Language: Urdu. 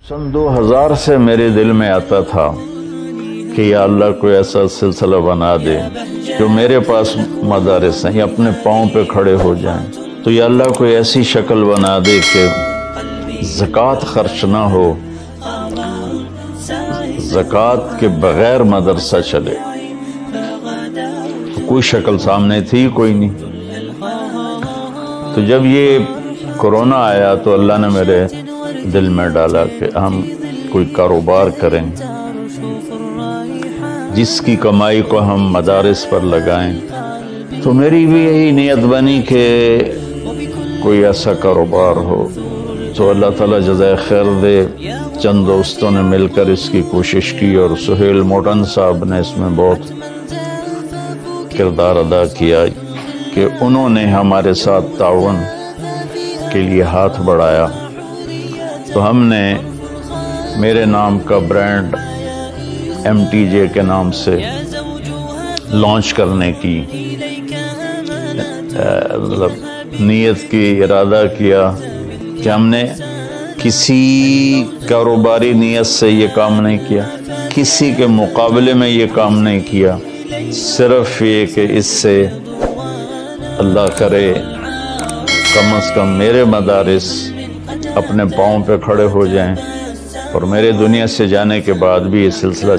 سن 2000 سے میرے دل میں آتا تھا کہ یا اللہ کوئی ایسا سلسلہ بنا دے جو میرے پاس مدارس ہیں یا اپنے پاؤں پہ کھڑے ہو جائیں، تو یا اللہ کوئی ایسی شکل بنا دے کہ زکوٰۃ خرچ نہ ہو، زکوٰۃ کے بغیر مدرسہ چلے۔ کوئی شکل سامنے تھی کوئی نہیں۔ تو جب یہ کورونا آیا تو اللہ نے میرے دل میں ڈالا کہ ہم کوئی کاروبار کریں جس کی کمائی کو ہم مدارس پر لگائیں۔ تو میری بھی یہی نیت بنی کہ کوئی ایسا کاروبار ہو، تو اللہ تعالیٰ جزائے خیر دے، چند دوستوں نے مل کر اس کی کوشش کی اور سہیل موٹن صاحب نے اس میں بہت کردار ادا کیا کہ انہوں نے ہمارے ساتھ تعاون کے لیے ہاتھ بڑھایا۔ تو ہم نے میرے نام کا برانڈ MTJ کے نام سے لانچ کرنے کی نیت کی، ارادہ کیا کہ ہم نے کسی کاروباری نیت سے یہ کام نہیں کیا، کسی کے مقابلے میں یہ کام نہیں کیا، صرف یہ کہ اس سے اللہ کرے کم از کم میرے مدارس اپنے پاؤں پہ کھڑے ہو جائیں اور میرے دنیا سے جانے کے بعد بھی یہ سلسلہ